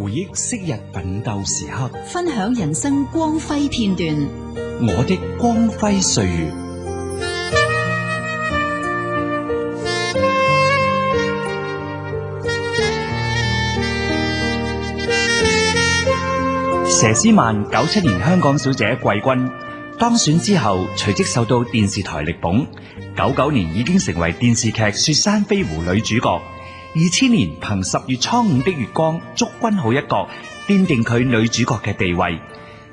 回憶昔日奮鬥時刻，分享人生光輝片段。我的光輝歲月。佘詩曼97年香港小姐季軍，當選之後隨即受到電視台力捧。99年已經成為電視劇《雪山飛狐》女主角。2000年憑10月初5的月光祝君好一角，奠定佢女主角嘅地位。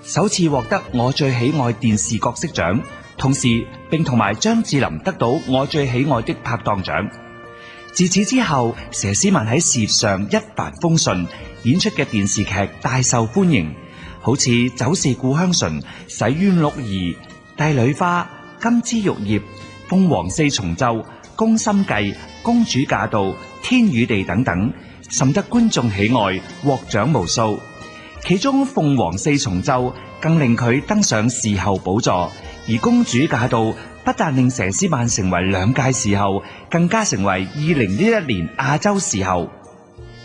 首次獲得我最喜愛電視角色獎，同時並同埋張智霖得到我最喜愛的拍檔獎。自此之後，佘詩曼喺事業上一帆風順，演出嘅電視劇大受歡迎。好似《酒是故鄉醇》、《洗冤錄二》、《帝女花》、《金枝玉葉》、《鳳凰四重奏》、《宮心計》、《公主駕到》、《天與地》等等，甚得觀眾喜愛，獲獎無數。其中《鳳凰四重奏》更令佢登上視后寶座，而《公主駕到》不但令佘詩曼成為2屆視后，更加成為2011年亞洲視后。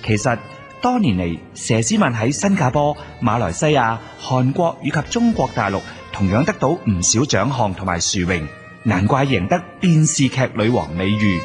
其實多年嚟，佘詩曼喺新加坡、馬來西亞、韓國以及中國大陸同樣得到唔少獎項同埋殊榮，難怪贏得電視劇女王美譽。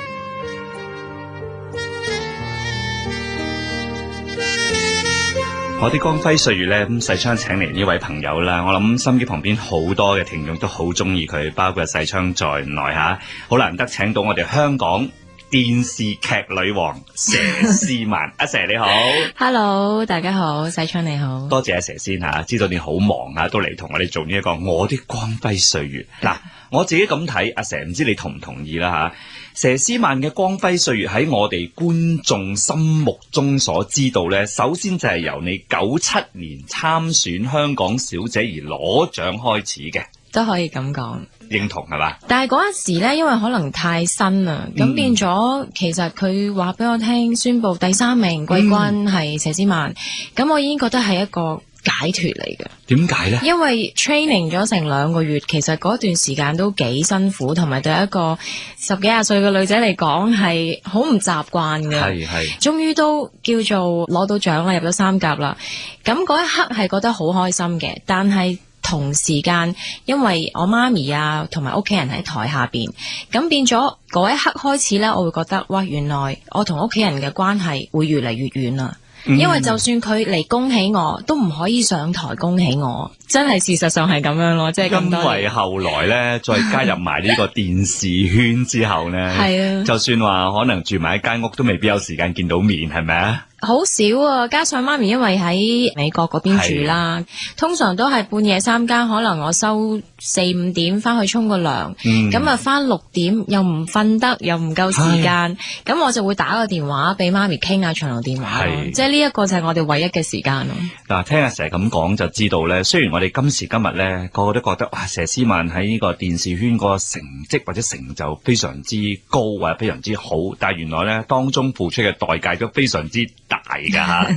我啲光輝歲月咧，細昌請嚟呢位朋友啦，我諗心機旁邊好多嘅聽眾都好中意佢，包括細昌在內吓，好難得請到我哋香港電視劇女王佘詩曼。阿佘你好。Hello， 大家好，細昌你好。多謝阿佘先吓，知道你好忙啊，都嚟同我哋做呢一個我的光輝歲月。嗱，我自己咁睇，阿佘唔知你同唔同意啦吓。佘詩曼嘅光輝歲月喺我哋觀眾心目中所知道呢，首先就係由你97年參選香港小姐而攞獎開始嘅，都可以咁講。認同係嘛？但係嗰一時呢，因為可能太新啦，咁變咗其實佢話俾我聽，宣布第3名季軍係佘詩曼，咁我已經覺得係一個解脫嚟嘅。點解呢？因為 training 咗成2個月，其實嗰段時間都幾辛苦，同埋對一個10幾20歲嘅女仔嚟講係好唔習慣嘅。係。終於都叫做攞到獎啦，入咗3甲啦。咁嗰一刻係覺得好開心嘅，但係同時間，因為我媽咪啊同埋屋企人喺台下邊，咁變咗嗰一刻開始呢，我會覺得哇，原來我同屋企人嘅關係會越嚟越遠啦。因為就算佢嚟恭喜我，都唔可以上台恭喜我，真係事實上係咁樣咯，即係咁多年。因為後來呢，再加入埋呢個電視圈之後呢，係啊，就算話可能住埋一間屋，都未必有時間見到面，係咪啊？好少啊，加上媽咪因為喺美國嗰邊住啦，通常都係半夜3更，可能我收4、5點翻去沖個涼，咁啊翻6點又唔瞓得，又唔夠時間，咁我就會打個電話俾媽咪傾下長途電話，即係呢一個就係我哋唯一嘅時間咯。嗱，聽阿佘咁講就知道咧，雖然我哋今時今日咧個個都覺得哇，佘詩曼喺呢個電視圈個成績或者成就非常之高或者非常之好，但係原來咧當中付出嘅代價都非常之大噶吓。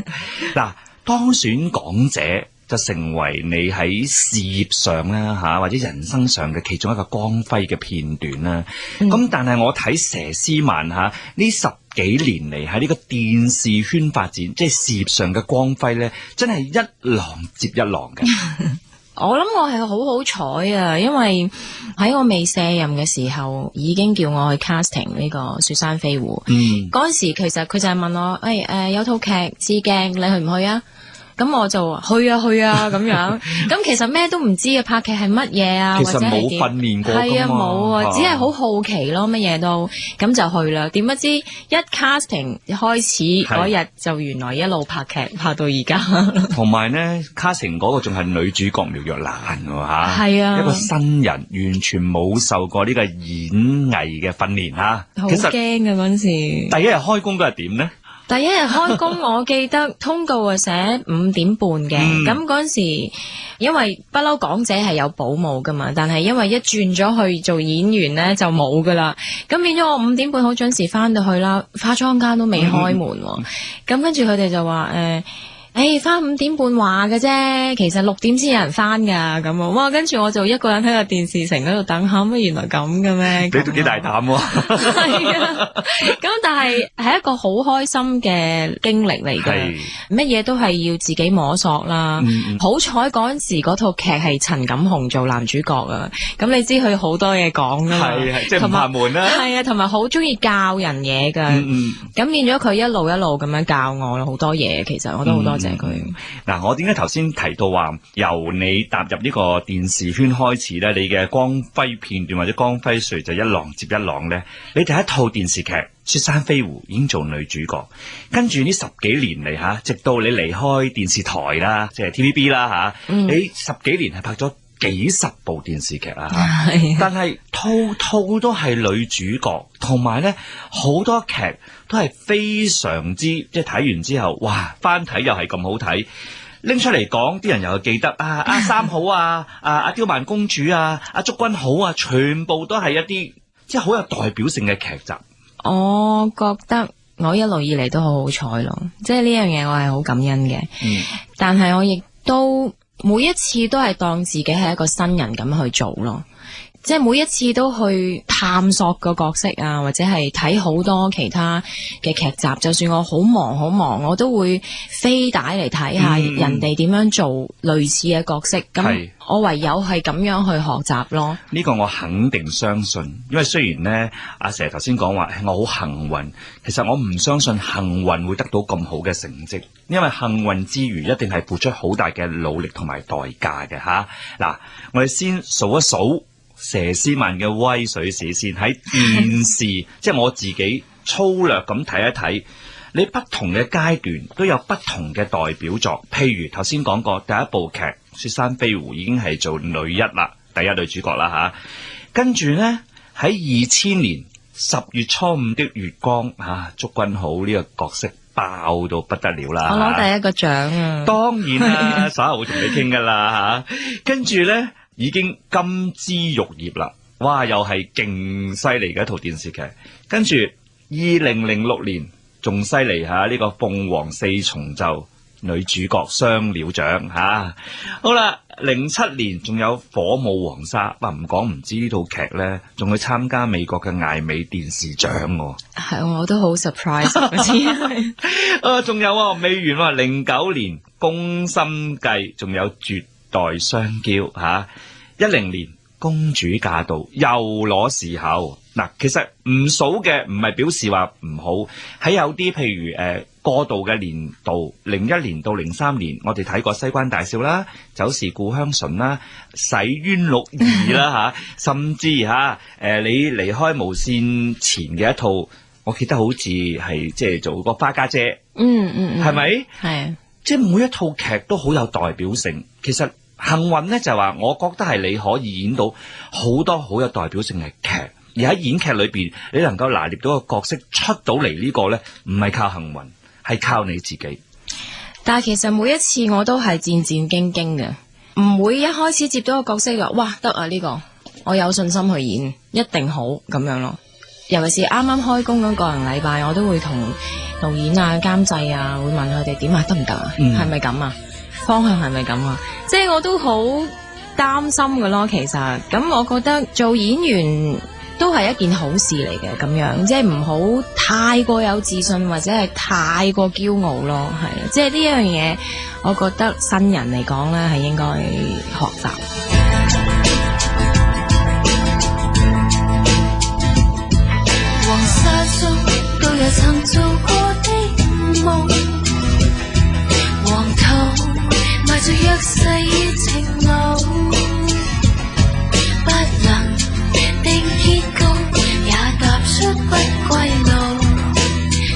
嗱，當選港姐就成為你喺事業上啦吓，或者人生上嘅其中一個光輝嘅片段啦。咁但係我睇佘詩曼吓呢10幾年嚟喺呢個電視圈發展，即係事業上嘅光輝咧，真係一浪接一浪嘅。我諗我係好好彩啊，因為喺我未卸任嘅時候，已經叫我去 casting 呢個雪山飛狐。嗰陣時其實佢就係問我，有套劇試鏡，你去唔去啊？咁我就去啊咁樣。咁其實咩都唔知嘅，拍劇係乜嘢啊，其實冇訓練過㗎嘛。係啊，冇啊，只係好好奇咯，乜嘢都咁就去啦。點不知一 casting 開始嗰日就原來一路拍劇拍到而家。同埋呢 casting 嗰個仲係女主角苗若蘭吓，係啊，一個新人完全冇受過呢個演藝嘅訓練吓，好驚㗎嗰陣時。第一日開工嗰日點呢？第一日開工，我記得通告啊寫5點半嘅，咁嗰陣時因為不嬲港姐係有保姆噶嘛，但係因為一轉咗去做演員呢就冇噶啦，咁變咗我5點半好準時翻到去啦，化妝間都未開門，咁跟住佢哋就話翻5點半話嘅啫，其實6點先有人翻噶咁啊！哇，跟住我就一個人喺個電視城嗰度等下，乜原來咁嘅咩？你都幾大膽喎！係啊，咁但係一個好開心嘅經歷嚟嘅，乜嘢都係要自己摸索啦。好彩嗰陣時嗰套劇係陳錦鴻做男主角啊，咁你知佢好多嘢講噶嘛，即係唔怕悶啦。係啊，同埋好中意教人嘢噶，咁變咗佢一路咁樣教我好多嘢，其實我都好多謝佢。嗱，我點解頭先提到話由你踏入呢個電視圈開始咧，你嘅光輝片段或者光輝歲就一浪接一浪咧？你第一套電視劇《雪山飛狐》已經做女主角，跟住呢10幾年嚟吓，直到你離開電視台啦，即係 TVB 啦吓，你10幾年係拍咗幾十部電視劇啊，但係套套都係女主角，同埋咧好多劇都係非常之即係睇完之後，哇！翻睇又係咁好睇，拎出嚟講，啲人又記得阿三好啊，阿刁蠻公主啊，阿祝君好啊，全部都係一啲即係好有代表性嘅劇集。我覺得我一路以嚟都好好彩咯，即係呢樣嘢我係好感恩嘅。但係我亦都每一次都係當自己係一個新人咁去做咯，即係每一次都去探索個角色啊，或者係睇好多其他嘅劇集。就算我好忙，我都會飛帶嚟睇下人哋點樣做類似嘅角色。咁我唯有係咁樣去學習咯。呢個我肯定相信，因為雖然呢，阿蛇頭先講話我好幸運，其實我唔相信幸運會得到咁好嘅成績，因為幸運之餘一定係付出好大嘅努力同埋代價嘅吓。嗱，我哋先數一數佘詩曼嘅威水史先，喺電視即係我自己粗略咁睇一睇，你不同嘅階段都有不同嘅代表作。譬如頭先講過第一部劇《雪山飛狐》已經係做女一啦，第一女主角啦吓。跟住呢，喺2000年10月初5的月光祝君好呢個角色爆到不得了啦！我攞第一個獎啊！當然啦，稍後會同你傾噶啦吓。跟住呢，已經金枝玉葉啦，哇！又係勁犀利嘅一套電視劇。跟住2006年仲犀利吓，呢個鳳凰4重奏女主角雙料獎吓。好啦，07年仲有火舞黃沙，唔講唔知呢套劇呢，仲去參加美國嘅艾美電視獎喎。係，我都好 surprise 仲有未完09年宮心計，仲有絕代雙驕吓。10年公主駕到，又攞視后。嗱，其實唔數嘅唔係表示話唔好，喺有啲譬如過渡嘅年度，01年到03年，我哋睇過西關大少啦，酒是故鄉醇啦，洗冤錄2啦甚至你離開無線前嘅一套，我記得好似係即係做個花家姐，係咪？係，即係每一套劇都好有代表性。其實幸運呢，就係話，我覺得係你可以演到好多好有代表性嘅劇。而喺演劇裏邊，你能夠拿捏到個角色出到嚟，呢個呢，唔係靠幸運，係靠你自己。但係其實每一次我都係戰戰兢兢嘅，唔會一開始接到個角色就哇得啊，呢個我有信心去演，一定好咁樣咯。尤其是啱啱開工嗰個人禮拜，我都會同導演啊、監製啊，會問佢哋點啊，得唔得啊？係咪咁啊？方向係咪咁啊？即係我都好擔心㗎咯。其實咁，我覺得做演員都係一件好事嚟嘅，咁樣即係唔好太過有自信或者係太過驕傲咯。係，即係呢樣嘢，我覺得新人嚟講咧係應該學習。黃沙中都有曾做過的夢，黃土埋着約誓與情路，不能定結局，也踏出不歸路，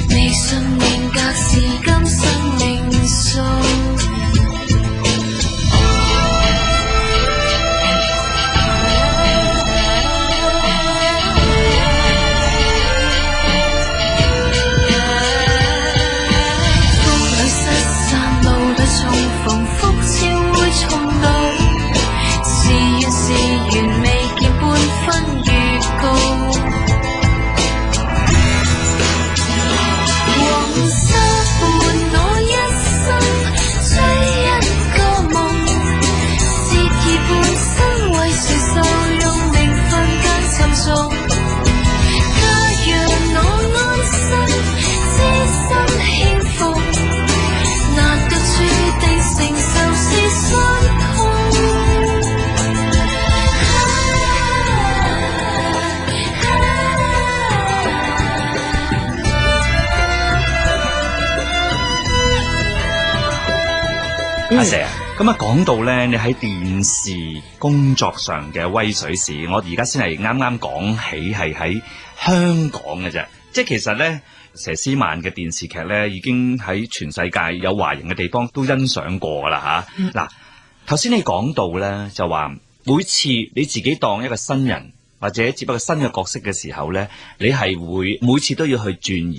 未信命格是今生命數。黃沙伴我阿佘，咁啊講到咧，你喺電視工作上嘅威水史，我而家先係啱啱講起係喺香港嘅啫。即係其實咧，佘詩曼嘅電視劇咧，已經喺全世界有華人嘅地方都欣賞過噶啦吓。嗱，頭先你講到咧，就話每次你自己當一個新人或者接一個新嘅角色嘅時候咧，你係會每次都要去鑽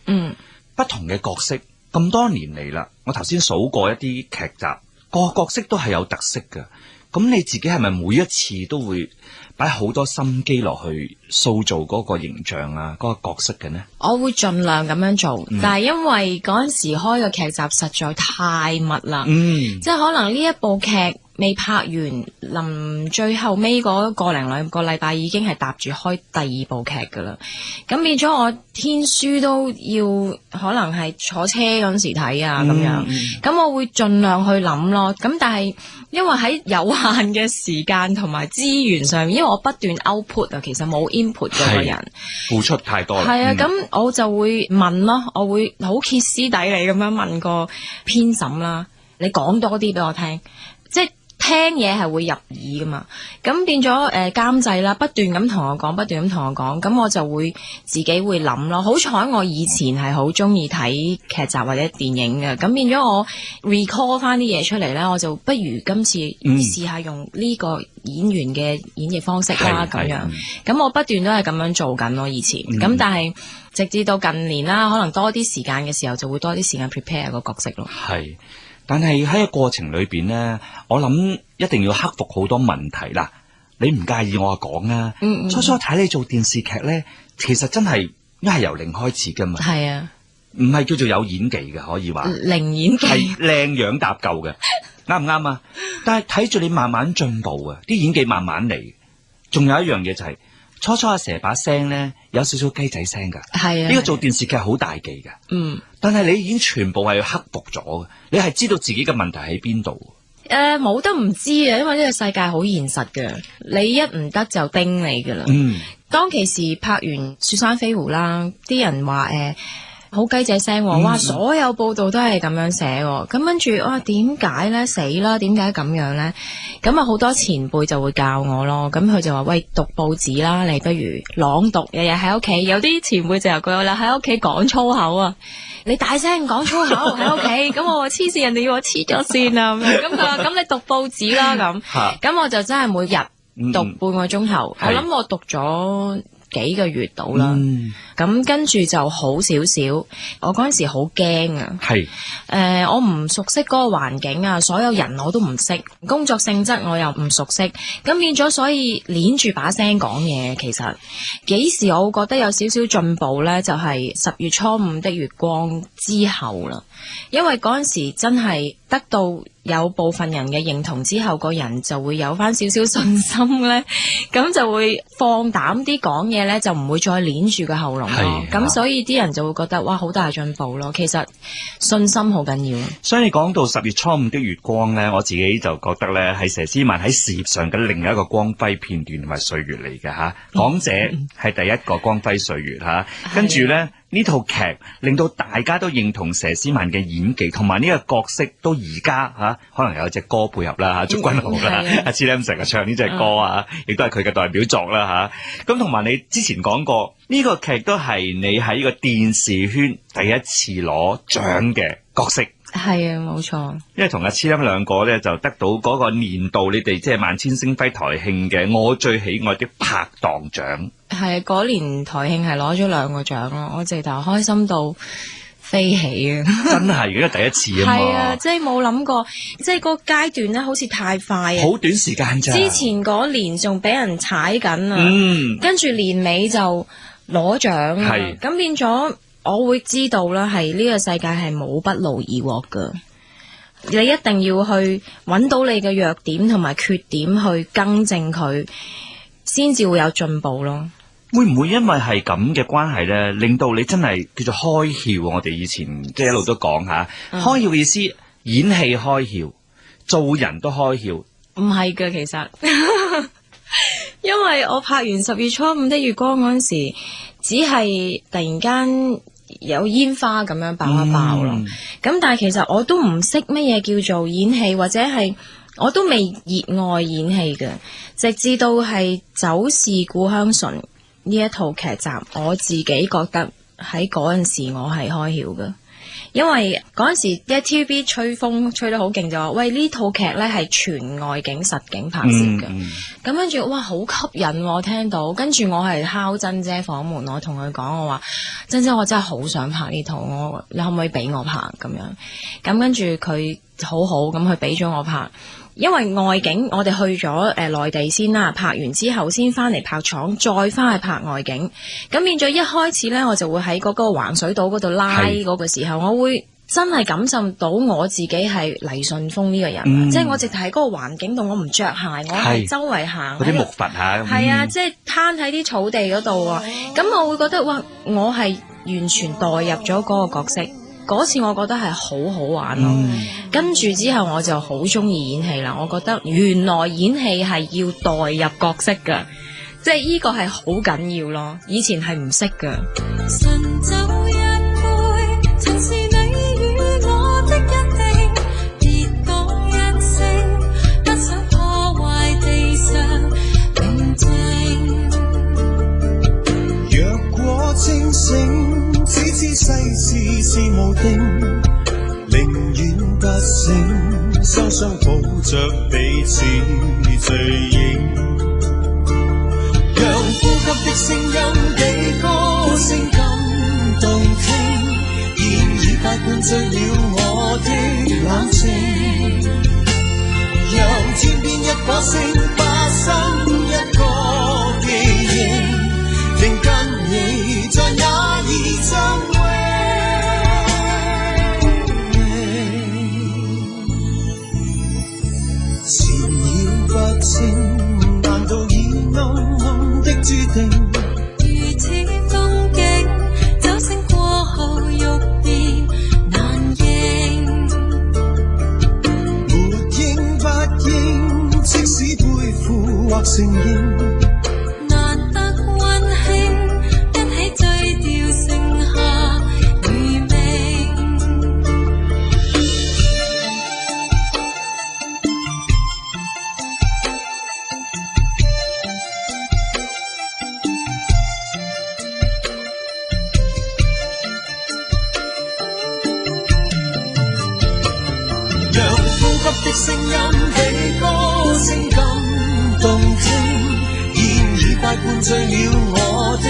研，不同嘅角色。咁多年嚟啦，我頭先數過一啲劇集，個角色都係有特色嘅。咁你自己係咪每一次都會擺好多心機落去塑造嗰個形象啊，嗰個角色嘅呢？我會盡量咁樣做，但係因為嗰陣時開嘅劇集實在太密啦，即係可能呢一部劇未拍完，臨最後尾嗰個零兩個禮拜已經係搭住開第二部劇噶啦，咁變咗我天書都要可能係坐車嗰陣時睇啊咁樣，咁我會盡量去諗咯。咁但係因為喺有限嘅時間同埋資源上面，因為我不斷 output 啊，其實冇 input 嘅個人，付出太多啦。係啊，咁我就會問咯，我會好歇斯底里咁樣問個編審啦，你講多啲俾我聽，即係聽嘢係會入耳噶嘛，咁變咗監製啦，不斷咁同我講，咁我就會自己會諗咯。好彩我以前係好中意睇劇集或者電影嘅，咁變咗我 recall 翻啲嘢出嚟咧，我就不如今次試下用呢個演員嘅演繹方式啦咁樣。咁我不斷都係咁樣做緊咯，以前。咁但係直至到近年啦，可能多啲時間嘅時候，就會多啲時間 prepare 個角色咯。係。但係喺個過程裏邊咧，我諗一定要克服好多問題啦。你唔介意我講啊？初初睇你做電視劇咧，其實真係一係由零開始噶嘛。係啊，唔係叫做有演技嘅，可以話零演技係靚樣搭救嘅，啱唔啱啊？但係睇住你慢慢進步啊，啲演技慢慢嚟。仲有一樣嘢就係初初阿佘把聲咧有少少雞仔聲噶，係啊，呢個做電視劇好大忌噶。但係你已經全部係克服咗嘅，你係知道自己嘅問題喺邊度。冇得唔知啊，因為呢個世界好現實嘅，你一唔得就叮你噶啦。當其時拍完《雪山飛狐》啦，啲人話好雞仔聲，哇！所有報道都係咁樣寫，咁跟住哇，點解咧？死啦！點解咁樣咧？咁啊，好多前輩就會教我咯。咁佢就話：喂，讀報紙啦，你不如朗讀，日日喺屋企。有啲前輩就話佢啦，喺屋企講粗口啊！你大聲講粗口喺屋企。咁我話黐線，人哋要我黐咗線啊！咁佢話：咁你讀報紙啦咁。咁我就真係每日讀半個鐘頭。我諗我讀咗幾個月到啦，咁跟住就好少少。我嗰陣時好驚啊，我唔熟悉嗰個環境啊，所有人我都唔識，工作性質我又唔熟悉，咁變咗所以捏住把聲講嘢。其實幾時我會覺得有少少進步呢？就係10月初五的月光之後啦，因為嗰陣時真係得到有部分人嘅認同之後，個人就會有翻少少信心咧，咁就會放膽啲講嘢咧，就唔會再捏住個喉嚨咯。咁所以啲人就會覺得哇，好大進步咯。其實信心好緊要。所以你講到10月初五的月光咧，我自己就覺得咧係佘詩曼喺事業上嘅另一個光輝片段同埋歲月嚟嘅吓。港姐係第一個光輝歲月吓，跟住咧。呢套劇令到大家都認同佘詩曼嘅演技，同埋呢個角色到而家可能有隻歌配合啦嚇，祝君豪啦，阿 Chilam 成日唱呢隻歌啊，亦都係佢嘅代表作啦嚇。咁同埋你之前講過，呢個劇都係你喺呢個電視圈第一次攞獎嘅角色。係啊，冇錯。因為同阿 Chilam 兩個咧就得到嗰個年度你哋即係萬千星輝台慶嘅我最喜愛的拍檔獎。係嗰年台慶係攞咗2個獎咯，我直頭開心到飛起啊！真係，因為第一次啊嘛。係啊，即係冇諗過，即係個階段咧，好似太快啊！好短時間咋？之前嗰年仲俾人踩緊啊，跟住年尾就攞獎啊，咁變咗我會知道啦，係呢個世界係冇不勞而獲噶，你一定要去揾到你嘅弱點同埋缺點去更正佢，先至會有進步咯。會唔會因為係咁嘅關係咧，令到你真係叫做開竅？我哋以前即係一路都講吓，開竅嘅意思，演戲開竅，做人都開竅。唔係㗎，其實因為我拍完10月初五的月光嗰陣時，只係突然間有煙花咁樣爆一爆咯。咁但係其實我都唔識乜嘢叫做演戲，或者係我都未熱愛演戲嘅，直至到係《酒是故鄉醇》呢一套劇集，我自己覺得喺嗰陣時我係開竅嘅。因為嗰陣時一 TVB 吹風吹得好勁，就話喂，呢套劇呢係全外景實景拍攝嘅。咁跟住哇好吸引喎，聽到跟住我係敲珍姐房門，我同佢講，我話珍姐，我真係好想拍呢套，你可唔可以俾我拍咁樣？咁跟住佢好好咁佢俾咗我拍。因為外景我哋去咗內地先啦，拍完之後先翻嚟拍廠，再翻去拍外景。咁變咗一開始呢，我就會喺嗰個橫水島嗰度拉嗰個時候，我會真係感受到我自己係黎順風呢個人，即係我直頭喺嗰個環境度，我唔着鞋，我係周圍行嗰啲木筏嚇，係啊，即係攤喺啲草地嗰度啊。咁我會覺得哇，我係完全代入咗嗰個角色。嗰次我覺得係好好玩咯，跟住之後我就好中意演戲啦。我覺得原來演戲係要代入角色噶，即係呢個係好緊要咯。以前係唔識噶。神酒一杯，曾是你與我的一定，別講一聲，不想破壞地上平靜。若果清醒，只知世事是無定，寧願不醒，雙雙抱着彼此醉影。讓呼吸的聲音比歌聲更動聽，現已快灌醉了我的冷靜。讓天邊一顆星化身一個記憶，定跟你在那兒相會。纏繞不清，難道已暗暗的注定？如此風景，酒醒過後欲變難認。沒應不應，即使背負或承認。難得溫馨，一起醉掉剩下餘味。讓呼吸的聲音比歌聲更動聽，現已快灌醉了我的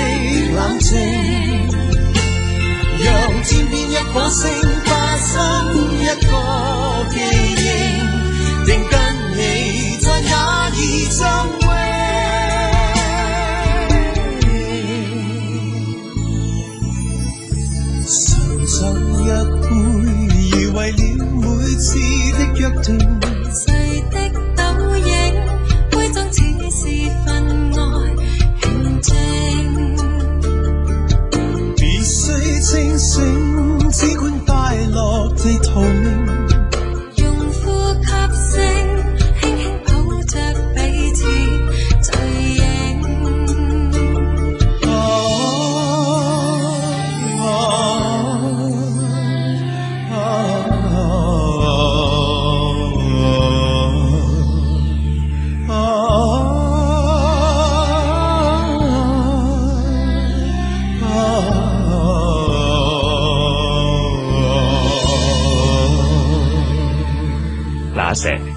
冷靜。讓天邊一顆星化身一個記憶，定跟你在那兒相會。常酒一杯，而為了每次的約定。誰的倒影，杯中似是分外平靜。別須清醒，只管快樂地逃命。用呼吸聲，輕輕抱着彼此醉影。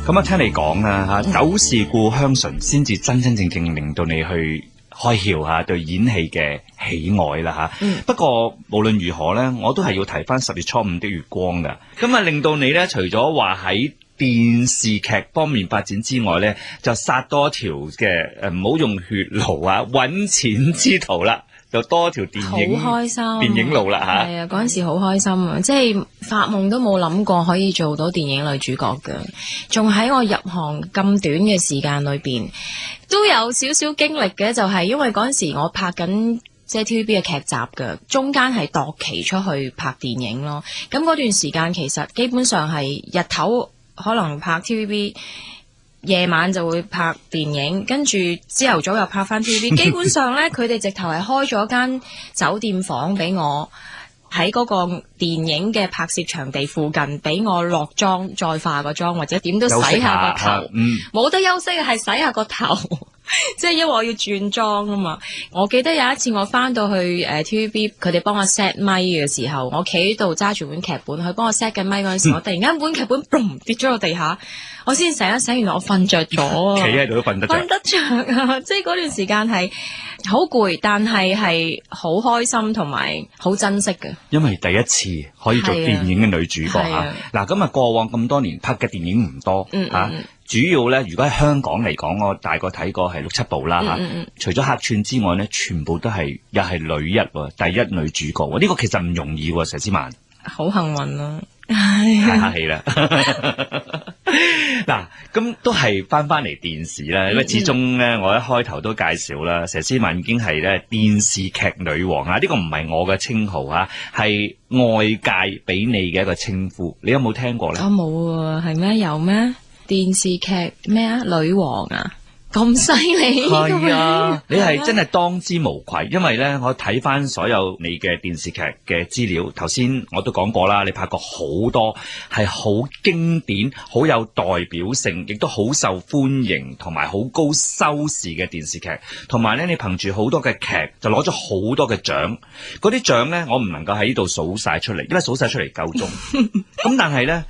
咁啊，聽你講啊，酒是故鄉醇先至真真正正令到你去開竅吓，對演戲嘅喜愛啦吓。不過無論如何咧，我都係要提翻10月初5的月光噶。咁啊，令到你咧，除咗話喺電視劇方面發展之外咧，就殺多條嘅唔好用血路啊，揾錢之途啦。就多條電影，好開心，電影路啦嚇。係啊，嗰陣時好開心啊，即係發夢都冇諗過可以做到電影女主角嘅，仲喺我入行咁短嘅時間裏邊，都有少少經歷嘅，就係因為嗰陣時我拍緊即係 TVB 嘅劇集嘅，中間係度期出去拍電影咯。咁嗰段時間其實基本上係日頭可能拍 TVB。夜晚就會拍電影，跟住朝頭早又拍翻 TVB。基本上呢，佢哋直頭係開咗間酒店房俾我喺嗰個電影嘅拍攝場地附近，俾我落妝再化個妝，或者點都洗下個頭，冇得休息係洗下個頭。即係因為我要轉妝啊嘛，我記得有一次我翻到去TVB， 佢哋幫我 set 咪嘅時候，我企喺度揸住本劇本，佢幫我 set 緊咪嗰陣時，我突然間本劇本嘣跌咗落地下，我先醒一醒，原來我瞓着咗啊！企喺度都瞓得着啊！即係嗰段時間係好攰，但係好開心同埋好珍惜嘅，因為第一次可以做電影嘅女主角嚇。嗱，咁啊過往咁多年拍嘅電影唔多嚇。主要咧，如果喺香港嚟講，我大概睇過係6-7部啦嚇。除咗客串之外咧，全部都係又係女一喎，第一女主角喎。呢個其實唔容易喎，佘詩曼。好幸運咯，太客氣啦。嗱，咁都係翻嚟電視啦，因為始終咧，我一開頭都介紹啦，佘詩曼已經係咧電視劇女王啊！呢個唔係我嘅稱號啊，係外界俾你嘅一個稱呼。你有冇聽過咧？我冇喎，係咩？有咩？電視劇咩啊？女王啊，咁犀利！係啊，你係真係當之無愧，因為咧，我睇翻所有你嘅電視劇嘅資料，頭先我都講過啦，你拍過好多係好經典、好有代表性，亦都好受歡迎同埋好高收視嘅電視劇，同埋咧，你憑住好多嘅劇就攞咗好多嘅獎，嗰啲獎咧，我唔能夠喺呢度數晒出嚟，因為數晒出嚟夠鐘。咁但係咧。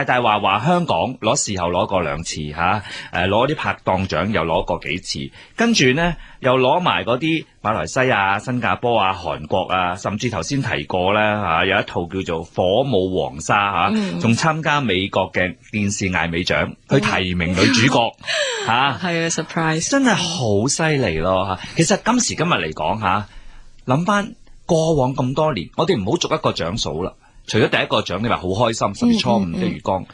大話香港攞視后攞過2次嚇，攞啲拍檔獎又攞過幾次，跟住呢又攞埋嗰啲馬來西亞、新加坡啊、韓國啊，甚至頭先提過咧嚇，有一套叫做《火舞黃沙》嚇，仲參加美國嘅電視艾美獎去提名女主角嚇，係啊 surprise， 真係好犀利咯嚇。其實今時今日嚟講嚇，諗翻過往咁多年，我哋唔好逐一個獎數啦。除咗第一個獎，你話好開心，甚至初5嘅月光，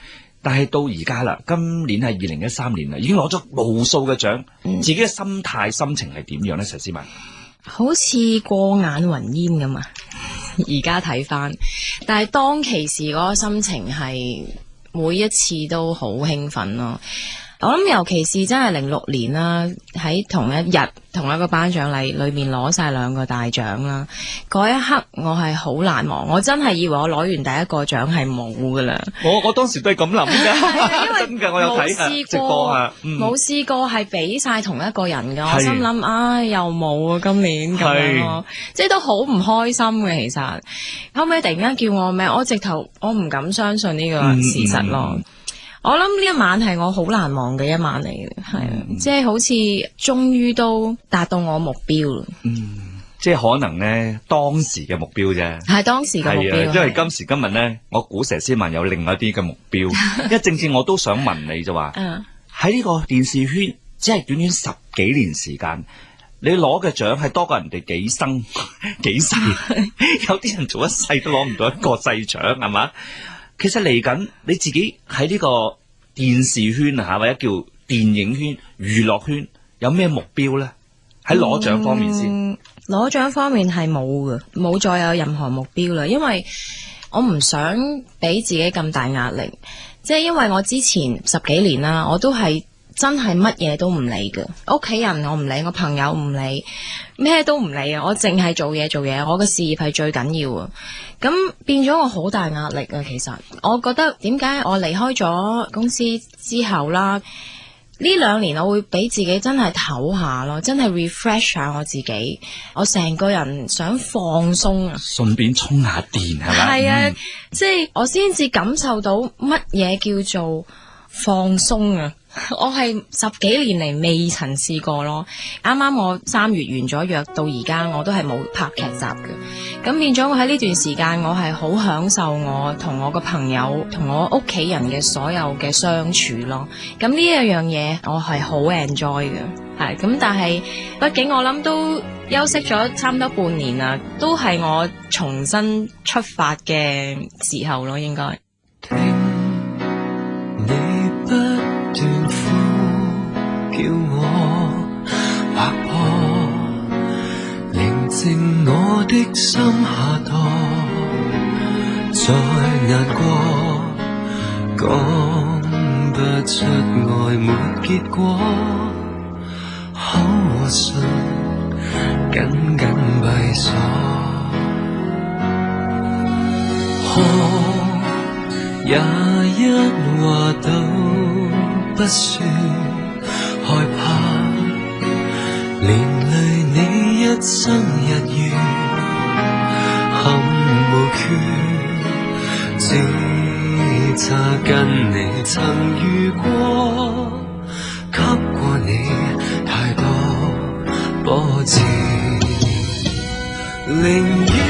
但係到而家啦，今年係2013年啦，已經攞咗無數嘅獎，自己嘅心態心情係點樣咧？佘詩曼好似過眼雲煙咁啊！而家睇翻，但係當其時嗰個心情係每一次都好興奮咯。我諗尤其是真係06年啦，喺同一日同一個頒獎禮裏面攞晒2個大獎啦，嗰一刻我係好難忘，我真係以為我攞完第一個獎係冇噶啦。我當時都係咁諗噶，真噶，我有睇直播啊，冇試過係俾晒同一個人噶，我心諗又冇啊，今年咁樣咯，即係都好唔開心嘅。其實後尾突然間叫我名，我直頭我唔敢相信呢個事實咯。我諗呢一晚係我好難忘嘅一晚嚟嘅，係啊，即係好似終於都達到我目標啦。即係可能咧當時嘅目標啫，係當時嘅目標。因為今時今日咧，我估佘詩曼有另外一啲嘅目標。因為正正我都想問你就話，喺呢個電視圈，只係短短10幾年時間，你攞嘅獎係多過人哋幾生幾世，有啲人做一世都攞唔到一個細獎，係嘛？其實嚟緊你自己喺呢個電視圈啊，或者叫電影圈、娛樂圈，有咩目標呢？喺攞獎方面先，攞獎方面係冇嘅，冇再有任何目標啦。因為我唔想俾自己咁大壓力，即係因為我之前10幾年啦，我都係真係乜嘢都唔理嘅，屋企人我唔理，我朋友唔理，咩都唔理啊！我淨係做嘢，我嘅事業係最緊要啊！咁變咗我好大壓力啊！其實我覺得點解我離開咗公司之後啦，呢2年我會俾自己真係唞下咯，真係 refresh 下我自己，我成個人想放鬆啊，順便充下電係咪？係啊，即係我先至感受到乜嘢叫做放鬆啊！我係10幾年嚟未曾試過咯。啱啱我3月完咗約到而家，我都係冇拍劇集嘅。咁變咗我喺呢段時間，我係好享受我同我個朋友同我屋企人嘅所有嘅相處咯。咁呢一樣嘢我係好 enjoy 嘅，係咁。但係畢竟我諗都休息咗差唔多半年啦，都係我重新出發嘅時候咯，應該。斷呼叫我劃破，寧靜我的心下墮，再難過，講不出愛沒結果，口和唇緊緊閉鎖。也一話都不說害怕，連累你一生日月憾無缺，只差跟你曾遇過，給過你太多波折，寧願